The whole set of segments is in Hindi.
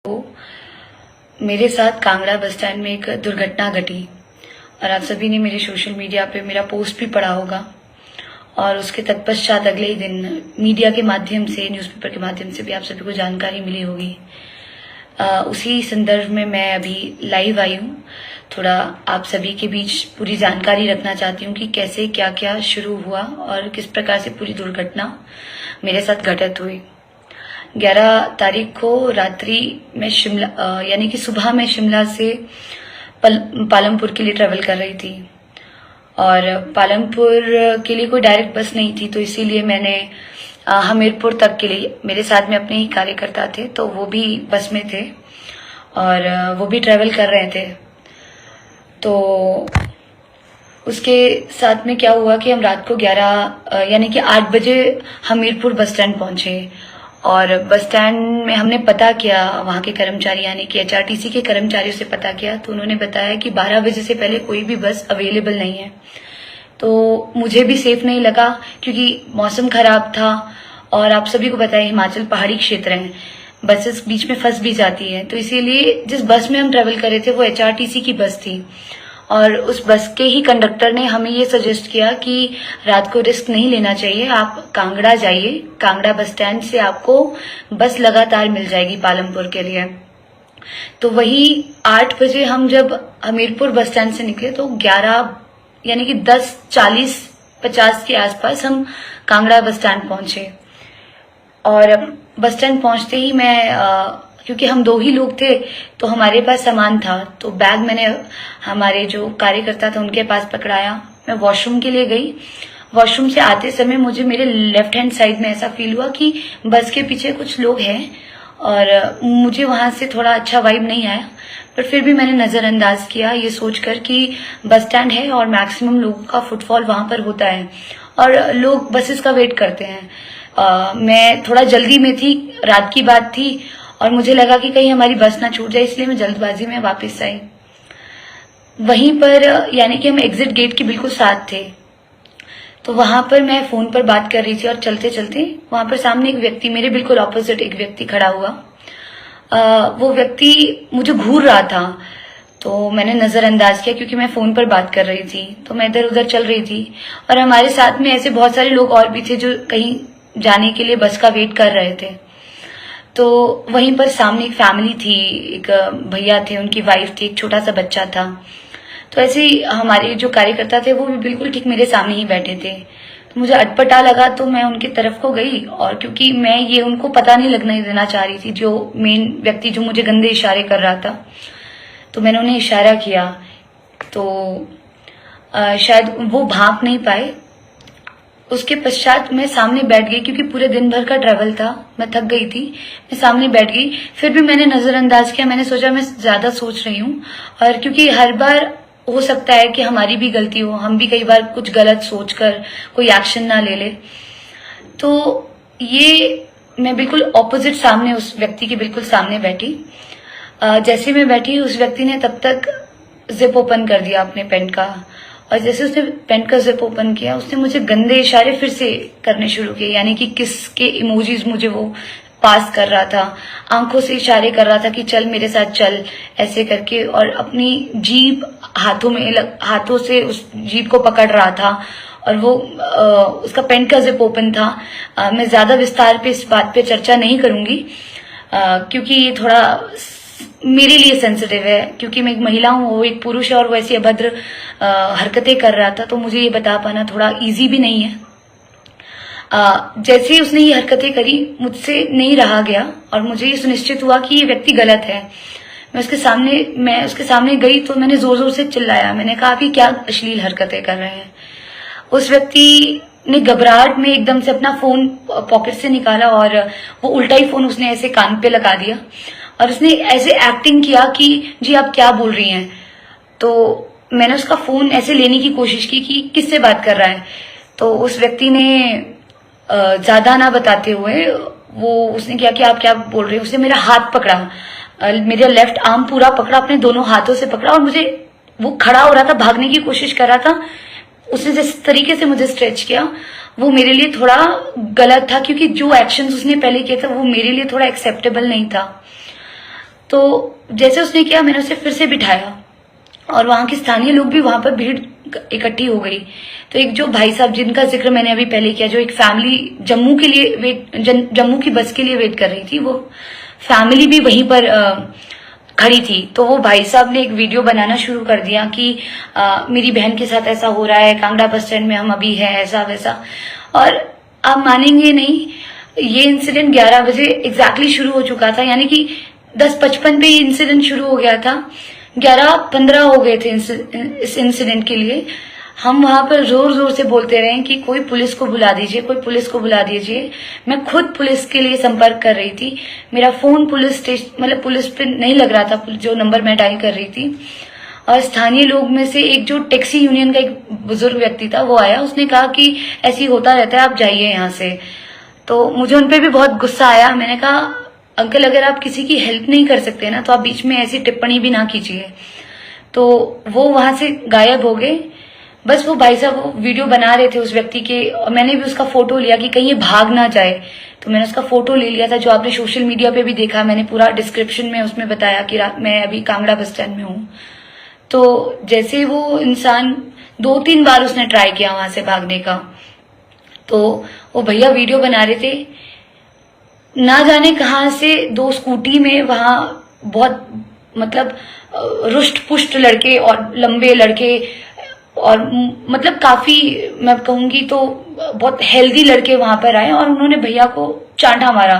तो मेरे साथ कांगड़ा बस स्टैंड में एक दुर्घटना घटी और आप सभी ने मेरे सोशल मीडिया पे मेरा पोस्ट भी पढ़ा होगा और उसके तत्पश्चात अगले ही दिन मीडिया के माध्यम से, न्यूज़पेपर के माध्यम से भी आप सभी को जानकारी मिली होगी। उसी संदर्भ में मैं अभी लाइव आई हूँ। थोड़ा आप सभी के बीच पूरी जानकारी रखना चाहती हूँ कि कैसे क्या क्या शुरू हुआ और किस प्रकार से पूरी दुर्घटना मेरे साथ घटित हुई। 11 तारीख को रात्रि में शिमला यानी कि सुबह में शिमला से पालमपुर के लिए ट्रेवल कर रही थी और पालमपुर के लिए कोई डायरेक्ट बस नहीं थी, तो इसीलिए मैंने हमीरपुर तक के लिए, मेरे साथ में अपने ही कार्यकर्ता थे तो वो भी बस में थे और वो भी ट्रेवल कर रहे थे। तो उसके साथ में क्या हुआ कि हम रात को 11 यानी कि 8 बजे हमीरपुर बस स्टैंड पहुंचे और बस स्टैंड में हमने पता किया, वहां के कर्मचारी यानी कि HRTC के कर्मचारियों से पता किया तो उन्होंने बताया कि 12 बजे से पहले कोई भी बस अवेलेबल नहीं है। तो मुझे भी सेफ नहीं लगा क्योंकि मौसम खराब था और आप सभी को पता है हिमाचल पहाड़ी क्षेत्र है, बसेस बीच में फंस भी जाती है। तो इसीलिए जिस बस में हम ट्रेवल कर रहे थे वो HRTC की बस थी और उस बस के ही कंडक्टर ने हमें ये सजेस्ट किया कि रात को रिस्क नहीं लेना चाहिए, आप कांगड़ा जाइए, कांगड़ा बस स्टैंड से आपको बस लगातार मिल जाएगी पालमपुर के लिए। तो वही 8 बजे हम जब हमीरपुर बस स्टैंड से निकले तो 11 यानी कि 10:40-50 के आसपास हम कांगड़ा बस स्टैंड पहुंचे और बस स्टैंड पहुंचते ही मैं क्योंकि हम 2 ही लोग थे तो हमारे पास सामान था तो बैग मैंने हमारे जो कार्यकर्ता थे उनके पास पकड़ाया। मैं वॉशरूम के लिए गई। वॉशरूम से आते समय मुझे मेरे लेफ्ट हैंड साइड में ऐसा फील हुआ कि बस के पीछे कुछ लोग हैं और मुझे वहां से थोड़ा अच्छा वाइब नहीं आया, पर फिर भी मैंने नजरअंदाज किया ये सोचकर कि बस स्टैंड है और मैक्सिमम लोगों का फुटफॉल वहां पर होता है और लोग बसेस का वेट करते हैं। मैं थोड़ा जल्दी में थी, रात की बात थी और मुझे लगा कि कहीं हमारी बस ना छूट जाए, इसलिए मैं जल्दबाजी में वापस आई। वहीं पर यानी कि हम एग्जिट गेट के बिल्कुल साथ थे तो वहां पर मैं फोन पर बात कर रही थी और चलते चलते वहां पर सामने एक व्यक्ति, मेरे बिल्कुल ऑपोजिट एक व्यक्ति खड़ा हुआ। वो व्यक्ति मुझे घूर रहा था तो मैंने नजरअंदाज किया क्योंकि मैं फोन पर बात कर रही थी तो मैं इधर उधर चल रही थी और हमारे साथ में ऐसे बहुत सारे लोग और भी थे जो कहीं जाने के लिए बस का वेट कर रहे थे। तो वहीं पर सामने एक फैमिली थी, एक भैया थे, उनकी वाइफ थी, एक छोटा सा बच्चा था। तो ऐसे ही हमारे जो कार्यकर्ता थे वो भी बिल्कुल ठीक मेरे सामने ही बैठे थे तो मुझे अटपटा लगा तो मैं उनकी तरफ को गई और क्योंकि मैं ये उनको पता नहीं लगने देना चाह रही थी, जो मेन व्यक्ति जो मुझे गंदे इशारे कर रहा था, तो मैंने उन्हें इशारा किया तो शायद वो भांप नहीं पाए। उसके पश्चात मैं सामने बैठ गई क्योंकि पूरे दिन भर का ट्रैवल था, मैं थक गई थी, मैं सामने बैठ गई। फिर भी मैंने नजरअंदाज किया, मैंने सोचा मैं ज्यादा सोच रही हूँ और क्योंकि हर बार हो सकता है कि हमारी भी गलती हो, हम भी कई बार कुछ गलत सोचकर कोई एक्शन ना ले ले। तो ये मैं बिल्कुल ऑपोजिट सामने उस व्यक्ति के बिल्कुल सामने बैठी। जैसे मैं बैठी उस व्यक्ति ने तब तक जिप ओपन कर दिया अपने पेंट का और जैसे उसने पेंट का जिप ओपन किया उसने मुझे गंदे इशारे फिर से करने शुरू किए, यानी कि किस के इमोजीज मुझे वो पास कर रहा था, आंखों से इशारे कर रहा था कि चल मेरे साथ चल ऐसे करके, और अपनी जीभ हाथों से उस जीभ को पकड़ रहा था और वो उसका पेंट का जिप ओपन था। मैं ज्यादा विस्तार पे इस बात पे चर्चा नहीं करूंगी क्योंकि ये थोड़ा मेरे लिए सेंसिटिव है क्योंकि मैं एक महिला हूँ, वो एक पुरुष है और वो ऐसी अभद्र हरकतें कर रहा था तो मुझे ये बता पाना थोड़ा इजी भी नहीं है। जैसे ही उसने ये हरकतें करी मुझसे नहीं रहा गया और मुझे ये सुनिश्चित हुआ कि ये व्यक्ति गलत है। मैं उसके सामने गई तो मैंने जोर जोर से चिल्लाया, मैंने कहा कि क्या अश्लील हरकतें कर रहे हैं। उस व्यक्ति ने घबराहट में एकदम से अपना फोन पॉकेट से निकाला और वो उल्टा ही फोन उसने ऐसे कान पे लगा दिया और उसने ऐसे एक्टिंग किया कि जी आप क्या बोल रही हैं। तो मैंने उसका फोन ऐसे लेने की कोशिश की कि किससे बात कर रहा है, तो उस व्यक्ति ने ज्यादा ना बताते हुए उसने किया कि आप क्या बोल रहे हैं। उसने मेरा हाथ पकड़ा, मेरा लेफ्ट आर्म पूरा पकड़ा, अपने दोनों हाथों से पकड़ा और मुझे, वो खड़ा हो रहा था, भागने की कोशिश कर रहा था। उसने जिस तरीके से मुझे स्ट्रेच किया वो मेरे लिए थोड़ा गलत था क्योंकि जो एक्शंस उसने पहले किए थे वो मेरे लिए थोड़ा एक्सेप्टेबल नहीं था। तो जैसे उसने किया, मैंने उसे फिर से बिठाया और वहां के स्थानीय लोग भी, वहां पर भीड़ इकट्ठी हो गई। तो एक जो भाई साहब जिनका जिक्र मैंने अभी पहले किया, जो एक फैमिली जम्मू के लिए जम्मू की बस के लिए वेट कर रही थी, वो फैमिली भी वहीं पर खड़ी थी। तो वो भाई साहब ने एक वीडियो बनाना शुरू कर दिया कि मेरी बहन के साथ ऐसा हो रहा है, कांगड़ा बस स्टैंड में हम अभी है, ऐसा वैसा। और आप मानेंगे नहीं, ये इंसिडेंट 11 बजे एग्जैक्टली शुरू हो चुका था, यानी कि 10:55 पे ये इंसिडेंट शुरू हो गया था। 11:15 हो गए थे इस इंसिडेंट के लिए। हम वहां पर जोर जोर से बोलते रहे कि कोई पुलिस को बुला दीजिए, कोई पुलिस को बुला दीजिए। मैं खुद पुलिस के लिए संपर्क कर रही थी। मेरा फोन पुलिस स्टेशन, मतलब पुलिस पे नहीं लग रहा था, जो नंबर मैं डायल कर रही थी। और स्थानीय लोग में से एक जो टैक्सी यूनियन का एक बुजुर्ग व्यक्ति था, वो आया, उसने कहा कि ऐसी होता रहता है, आप जाइए यहाँ से। तो मुझे उनपे भी बहुत गुस्सा आया। मैंने कहा, अंकल अगर आप किसी की हेल्प नहीं कर सकते ना, तो आप बीच में ऐसी टिप्पणी भी ना कीजिए। तो वो वहां से गायब हो गए। बस वो भाई साहब वो वीडियो बना रहे थे उस व्यक्ति के, और मैंने भी उसका फोटो लिया कि कहीं ये भाग ना जाए। तो मैंने उसका फोटो ले लिया था, जो आपने सोशल मीडिया पे भी देखा। मैंने पूरा डिस्क्रिप्शन में उसमें बताया कि मैं अभी कांगड़ा बस स्टैंड में हूँ। तो जैसे वो इंसान 2-3 बार उसने ट्राई किया वहां से भागने का। तो वो भैया वीडियो बना रहे थे, ना जाने कहां से 2 स्कूटी में, वहां बहुत मतलब रुष्ट पुष्ट लड़के और लंबे लड़के, और मतलब काफी, मैं कहूंगी तो बहुत हेल्दी लड़के वहां पर आए और उन्होंने भैया को चांटा मारा।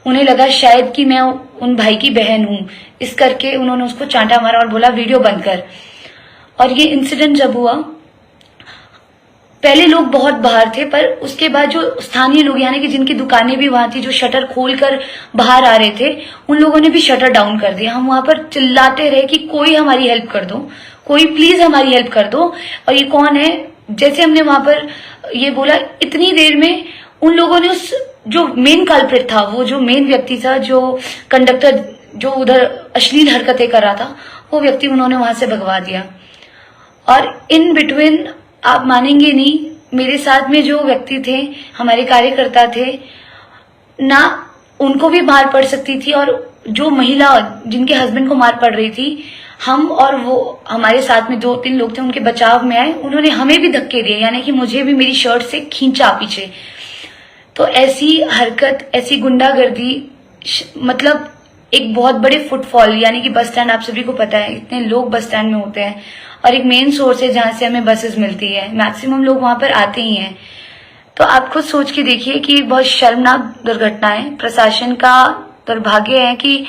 उन्हें लगा शायद कि मैं उन भाई की बहन हूं, इस करके उन्होंने उसको चांटा मारा और बोला वीडियो बंद कर। और ये इंसिडेंट जब हुआ, पहले लोग बहुत बाहर थे, पर उसके बाद जो स्थानीय लोग, यानी कि जिनकी दुकानें भी वहां थी, जो शटर खोलकर बाहर आ रहे थे, उन लोगों ने भी शटर डाउन कर दिया। हम वहां पर चिल्लाते रहे कि कोई हमारी हेल्प कर दो, कोई प्लीज हमारी हेल्प कर दो। और ये कौन है, जैसे हमने वहां पर ये बोला, इतनी देर में उन लोगों ने उस जो मेन कल्प्रिट था, वो जो मेन व्यक्ति था, जो कंडक्टर जो उधर अश्लील हरकतें कर रहा था, वो व्यक्ति उन्होंने वहां से भगवा दिया। और इन बिटवीन, आप मानेंगे नहीं, मेरे साथ में जो व्यक्ति थे, हमारे कार्यकर्ता थे ना, उनको भी मार पड़ सकती थी। और जो महिला जिनके हस्बैंड को मार पड़ रही थी, हम और वो हमारे साथ में 2-3 लोग थे, उनके बचाव में आए, उन्होंने हमें भी धक्के दिए, यानी कि मुझे भी मेरी शर्ट से खींचा पीछे। तो ऐसी हरकत, ऐसी गुंडागर्दी, मतलब एक बहुत बड़े फुटफॉल, यानी कि बस स्टैंड, आप सभी को पता है इतने लोग बस स्टैंड में होते हैं, और एक मेन सोर्स है जहां से हमें बसेस मिलती है, मैक्सिमम लोग वहां पर आते ही हैं। तो आप खुद सोच के देखिए कि बहुत शर्मनाक दुर्घटना है। प्रशासन का दुर्भाग्य है कि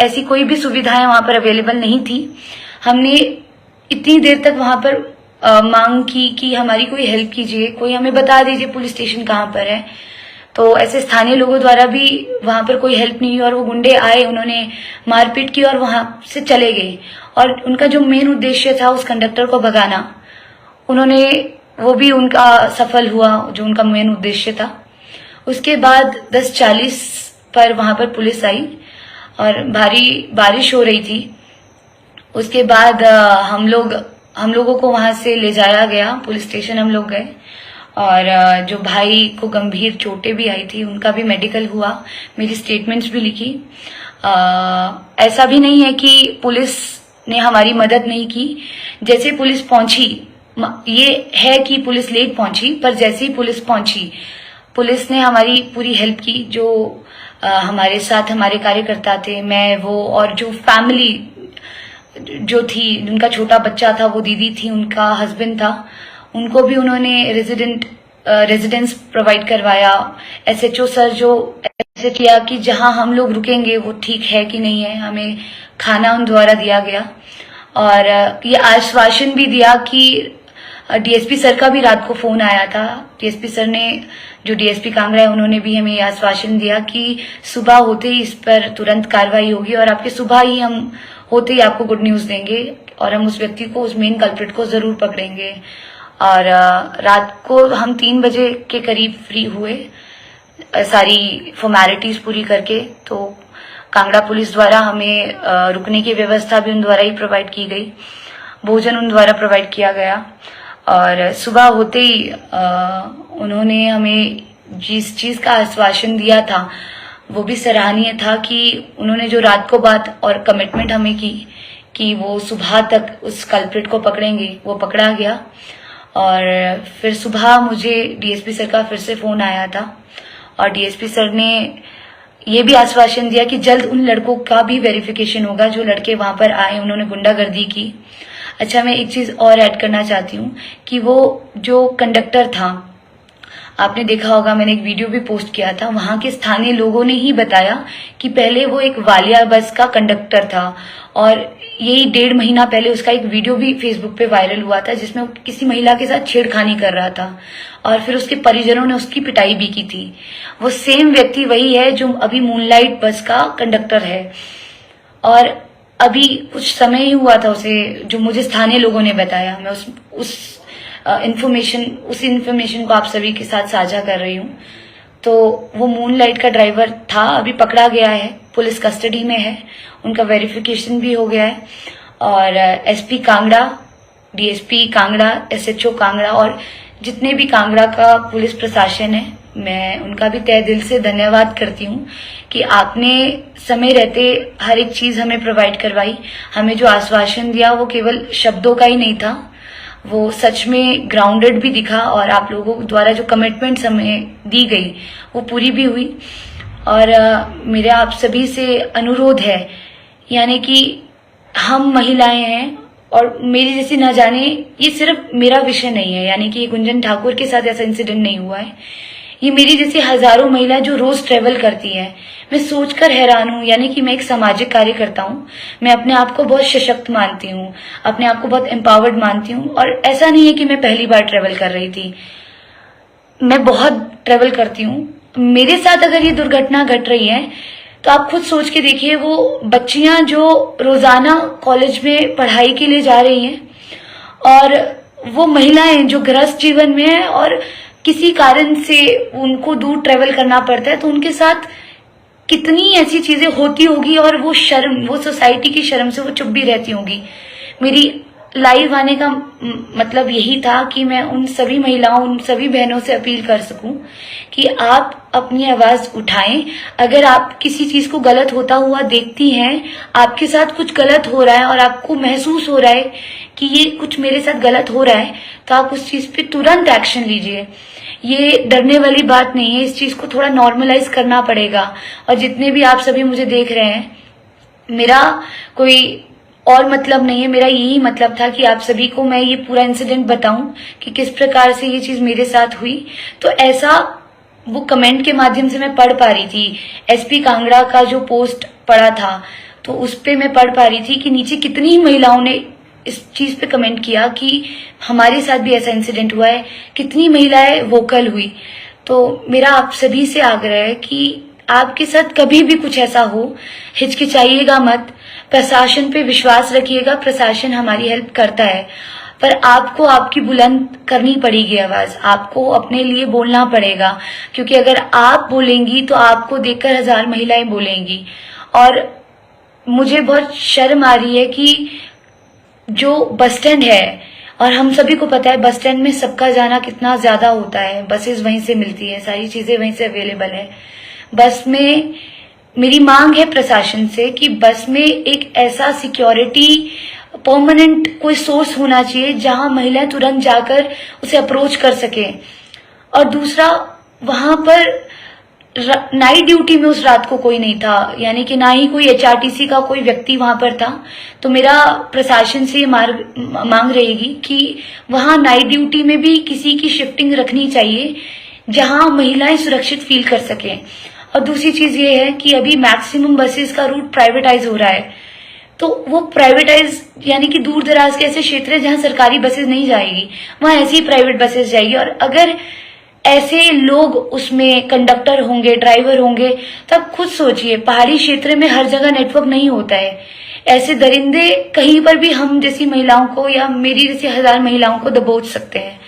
ऐसी कोई भी सुविधाएं वहां पर अवेलेबल नहीं थी। हमने इतनी देर तक वहां पर मांग की कि हमारी कोई हेल्प कीजिए, कोई हमें बता दीजिए पुलिस स्टेशन कहाँ पर है। तो ऐसे स्थानीय लोगों द्वारा भी वहां पर कोई हेल्प नहीं हुई, और वो गुंडे आए, उन्होंने मारपीट की और वहां से चले गए। और उनका जो मेन उद्देश्य था उस कंडक्टर को भगाना, उन्होंने, वो भी उनका सफल हुआ, जो उनका मेन उद्देश्य था। उसके बाद 10:40 पर वहां पर पुलिस आई और भारी बारिश हो रही थी। उसके बाद हम लोगों को वहां से ले जाया गया, पुलिस स्टेशन हम लोग गए। और जो भाई को गंभीर चोटें भी आई थी, उनका भी मेडिकल हुआ, मेरी स्टेटमेंट्स भी लिखी। ऐसा भी नहीं है कि पुलिस ने हमारी मदद नहीं की। जैसे पुलिस पहुंची, ये है कि पुलिस लेट पहुंची, पर जैसे ही पुलिस पहुंची, पुलिस ने हमारी पूरी हेल्प की। जो हमारे साथ हमारे कार्यकर्ता थे, मैं, वो, और जो फैमिली जो थी, जिनका छोटा बच्चा था, वो दीदी थी, उनका हस्बैंड था, उनको भी उन्होंने रेजिडेंस प्रोवाइड करवाया। एसएचओ सर जो ऐसे किया कि जहां हम लोग रुकेंगे वो ठीक है कि नहीं है, हमें खाना उन द्वारा दिया गया। और ये आश्वासन भी दिया कि डीएसपी सर का भी रात को फोन आया था। डीएसपी सर ने, जो डीएसपी कांगड़ा है, उन्होंने भी हमें आश्वासन दिया कि सुबह होते ही इस पर तुरंत कार्रवाई होगी और आपके सुबह ही हम होते ही आपको गुड न्यूज देंगे और हम उस व्यक्ति को, उस मेन कल्प्रिट को जरूर पकड़ेंगे। और रात को हम 3 बजे के करीब फ्री हुए, सारी फॉर्मेलिटीज पूरी करके। तो कांगड़ा पुलिस द्वारा हमें रुकने की व्यवस्था भी उन द्वारा ही प्रोवाइड की गई, भोजन उन द्वारा प्रोवाइड किया गया। और सुबह होते ही उन्होंने हमें जिस चीज का आश्वासन दिया था, वो भी सराहनीय था कि उन्होंने जो रात को बात और कमिटमेंट हमें की कि वो सुबह तक उस कल्प्रिट को पकड़ेंगे, वो पकड़ा गया। और फिर सुबह मुझे डीएसपी सर का फिर से फोन आया था और डीएसपी सर ने ये भी आश्वासन दिया कि जल्द उन लड़कों का भी वेरिफिकेशन होगा जो लड़के वहां पर आए, उन्होंने गुंडागर्दी की। अच्छा, मैं एक चीज और ऐड करना चाहती हूँ कि वो जो कंडक्टर था, आपने देखा होगा, मैंने एक वीडियो भी पोस्ट किया था, वहां के स्थानीय लोगों ने ही बताया कि पहले वो एक वालिया बस का कंडक्टर था और यही 1.5 महीना पहले उसका एक वीडियो भी फेसबुक पे वायरल हुआ था जिसमें वो किसी महिला के साथ छेड़खानी कर रहा था और फिर उसके परिजनों ने उसकी पिटाई भी की थी। वो सेम व्यक्ति वही है जो अभी मूनलाइट बस का कंडक्टर है और अभी कुछ समय ही हुआ था उसे, जो मुझे स्थानीय लोगों ने बताया। मैं उस इन्फॉर्मेशन को आप सभी के साथ साझा कर रही हूँ। तो वो मूनलाइट का ड्राइवर था, अभी पकड़ा गया है, पुलिस कस्टडी में है, उनका वेरिफिकेशन भी हो गया है और SP Kangra, DSP Kangra, SHO Kangra और जितने भी कांगड़ा का पुलिस प्रशासन है, मैं उनका भी तहे दिल से धन्यवाद करती हूँ कि आपने समय रहते हर एक चीज हमें प्रोवाइड करवाई। हमें जो आश्वासन दिया वो केवल शब्दों का ही नहीं था, वो सच में ग्राउंडेड भी दिखा और आप लोगों द्वारा जो कमिटमेंट्स हमें दी गई वो पूरी भी हुई। और मेरा आप सभी से अनुरोध है, यानी कि हम महिलाएं हैं और मेरी जैसी ना जाने, ये सिर्फ मेरा विषय नहीं है, यानी कि गुंजन ठाकुर के साथ ऐसा इंसिडेंट नहीं हुआ है, ये मेरी जैसी हजारों महिलाएं जो रोज ट्रेवल करती हैं। मैं सोचकर हैरान हूँ, यानी कि मैं एक सामाजिक कार्य करता हूँ, मैं अपने आप को बहुत सशक्त मानती हूँ, अपने आप को बहुत एम्पावर्ड मानती हूँ और ऐसा नहीं है कि मैं पहली बार ट्रेवल कर रही थी, मैं बहुत ट्रेवल करती हूँ। मेरे साथ अगर ये दुर्घटना घट रही है तो आप खुद सोच के देखिए, वो बच्चियां जो रोजाना कॉलेज में पढ़ाई के लिए जा रही हैं और वो महिलाएं जो गृहस्थ जीवन में है और किसी कारण से उनको दूर ट्रेवल करना पड़ता है, तो उनके साथ कितनी ऐसी चीजें होती होगी और वो शर्म, वो सोसाइटी की शर्म से वो चुप भी रहती होंगी। मेरी लाइव आने का मतलब यही था कि मैं उन सभी महिलाओं, उन सभी बहनों से अपील कर सकूं कि आप अपनी आवाज उठाएं। अगर आप किसी चीज को गलत होता हुआ देखती हैं, आपके साथ कुछ गलत हो रहा है और आपको महसूस हो रहा है कि ये कुछ मेरे साथ गलत हो रहा है, तो आप उस चीज पे तुरंत एक्शन लीजिए। ये डरने वाली बात नहीं है, इस चीज को थोड़ा नॉर्मलाइज करना पड़ेगा। और जितने भी आप सभी मुझे देख रहे हैं, मेरा कोई और मतलब नहीं है, मेरा यही मतलब था कि आप सभी को मैं ये पूरा इंसिडेंट बताऊं कि किस प्रकार से ये चीज मेरे साथ हुई। तो ऐसा वो कमेंट के माध्यम से मैं पढ़ पा रही थी, एसपी कांगड़ा का जो पोस्ट पढ़ा था तो उस पे मैं पढ़ पा रही थी कि नीचे कितनी महिलाओं ने इस चीज पे कमेंट किया कि हमारे साथ भी ऐसा इंसिडेंट हुआ है, कितनी महिलाएं वोकल हुई। तो मेरा आप सभी से आग्रह है कि आपके साथ कभी भी कुछ ऐसा हो, हिचकिचाइएगा मत, प्रशासन पे विश्वास रखिएगा, प्रशासन हमारी हेल्प करता है, पर आपको आपकी बुलंद करनी पड़ेगी आवाज, आपको अपने लिए बोलना पड़ेगा, क्योंकि अगर आप बोलेंगी तो आपको देखकर 1000 महिलाएं बोलेंगी। और मुझे बहुत शर्म आ रही है कि जो बस स्टैंड है, और हम सभी को पता है बस स्टैंड में सबका जाना कितना ज्यादा होता है, बसेस वहीं से मिलती है, सारी चीजें वहीं से अवेलेबल है। बस में मेरी मांग है प्रशासन से कि बस में एक ऐसा सिक्योरिटी परमानेंट कोई सोर्स होना चाहिए जहां महिलाएं तुरंत जाकर उसे अप्रोच कर सके। और दूसरा, वहां पर नाइट ड्यूटी में उस रात को कोई नहीं था, यानी कि ना ही कोई एचआरटीसी का कोई व्यक्ति वहां पर था। तो मेरा प्रशासन से मांग रहेगी कि वहां नाइट ड्यूटी में भी किसी की शिफ्टिंग रखनी चाहिए जहां महिलाएं सुरक्षित फील कर सकें। और दूसरी चीज ये है कि अभी मैक्सिमम बसेस का रूट प्राइवेटाइज हो रहा है, तो वो प्राइवेटाइज यानी कि दूर दराज के ऐसे क्षेत्र है जहां सरकारी बसेस नहीं जाएगी, वहां ऐसी ही प्राइवेट बसेस जाएगी। और अगर ऐसे लोग उसमें कंडक्टर होंगे, ड्राइवर होंगे, तब खुद सोचिए, पहाड़ी क्षेत्र में हर जगह नेटवर्क नहीं होता है, ऐसे दरिंदे कहीं पर भी हम जैसी महिलाओं को या मेरी जैसी 1000 महिलाओं को दबोच सकते हैं।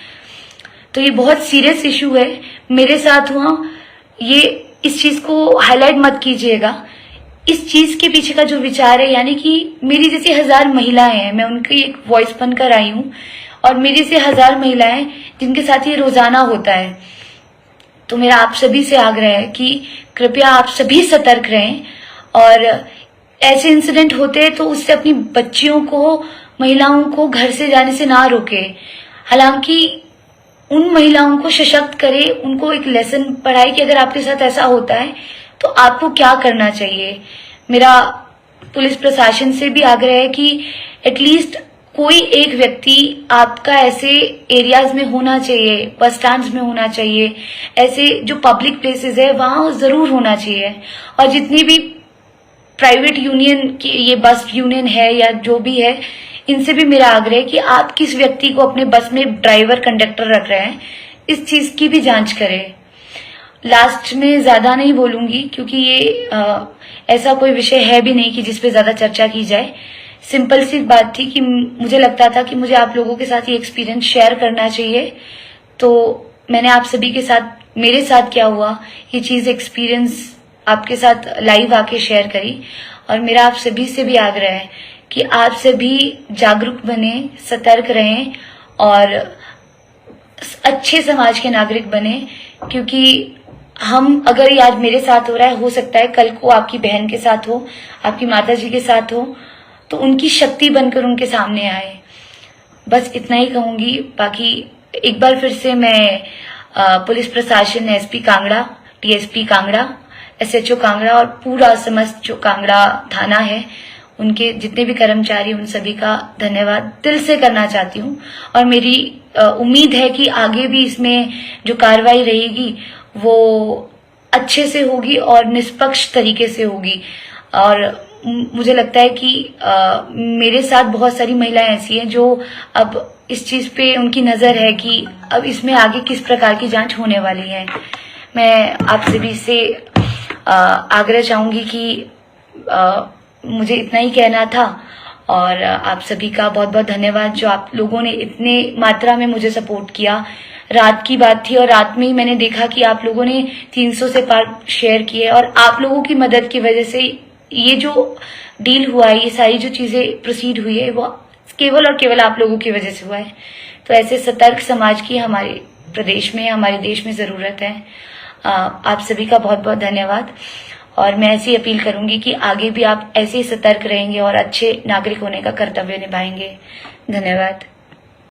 तो ये बहुत सीरियस इशू है, मेरे साथ हुआ, ये इस चीज को हाईलाइट मत कीजिएगा। इस चीज के पीछे का जो विचार है, यानी कि मेरी जैसी 1000 महिलाएं हैं, मैं उनकी एक वॉइस बनकर आई हूं, और मेरी से 1000 महिलाएं जिनके साथ ये रोजाना होता है। तो मेरा आप सभी से आग्रह है कि कृपया आप सभी सतर्क रहें और ऐसे इंसिडेंट होते हैं तो उससे अपनी बच्चियों को, महिलाओं को घर से जाने से ना रोके। हालांकि उन महिलाओं को सशक्त करे, उनको एक लेसन पढ़ाए कि अगर आपके साथ ऐसा होता है तो आपको क्या करना चाहिए। मेरा पुलिस प्रशासन से भी आग्रह है कि एटलीस्ट कोई एक व्यक्ति आपका ऐसे एरियाज में होना चाहिए, बस स्टैंड्स में होना चाहिए, ऐसे जो पब्लिक प्लेसेस है वहां जरूर होना चाहिए। और जितनी भी प्राइवेट यूनियन की ये बस यूनियन है या जो भी है, इनसे भी मेरा आग्रह है कि आप किस व्यक्ति को अपने बस में ड्राइवर कंडक्टर रख रहे हैं, इस चीज की भी जांच करें। लास्ट में ज्यादा नहीं बोलूंगी क्योंकि ये ऐसा कोई विषय है भी नहीं कि जिसपे ज्यादा चर्चा की जाए। सिंपल सी बात थी कि मुझे लगता था कि मुझे आप लोगों के साथ ये एक्सपीरियंस शेयर करना चाहिए, तो मैंने आप सभी के साथ, मेरे साथ क्या हुआ ये चीज एक्सपीरियंस आपके साथ लाइव आके शेयर करी। और मेरा आप सभी से भी आग्रह है कि आप सभी जागरूक बने, सतर्क रहें और अच्छे समाज के नागरिक बने, क्योंकि हम अगर ये आज मेरे साथ हो रहा है, हो सकता है कल को आपकी बहन के साथ हो, आपकी माता जी के साथ हो, तो उनकी शक्ति बनकर उनके सामने आए। बस इतना ही कहूंगी। बाकी एक बार फिर से मैं पुलिस प्रशासन, SP Kangra, TSP Kangra, SHO Kangra और पूरा समस्त जो कांगड़ा थाना है, उनके जितने भी कर्मचारी, उन सभी का धन्यवाद दिल से करना चाहती हूँ। और मेरी उम्मीद है कि आगे भी इसमें जो कार्रवाई रहेगी वो अच्छे से होगी और निष्पक्ष तरीके से होगी। और मुझे लगता है कि मेरे साथ बहुत सारी महिलाएं ऐसी हैं जो अब इस चीज पे उनकी नजर है कि अब इसमें आगे किस प्रकार की जांच होने वाली है। मैं आप सभी से आग्रह चाहूंगी कि मुझे इतना ही कहना था और आप सभी का बहुत बहुत धन्यवाद जो आप लोगों ने इतने मात्रा में मुझे सपोर्ट किया। रात की बात थी और रात में ही मैंने देखा कि आप लोगों ने 300 से पार शेयर किए और आप लोगों की मदद की वजह से ये जो डील हुआ है, ये सारी जो चीजें प्रोसीड हुई है, वो केवल और केवल आप लोगों की वजह से हुआ है। तो ऐसे सतर्क समाज की हमारे प्रदेश में, हमारे देश में जरूरत है। आप सभी का बहुत बहुत धन्यवाद और मैं ऐसी अपील करूंगी कि आगे भी आप ऐसे ही सतर्क रहेंगे और अच्छे नागरिक होने का कर्तव्य निभाएंगे। धन्यवाद।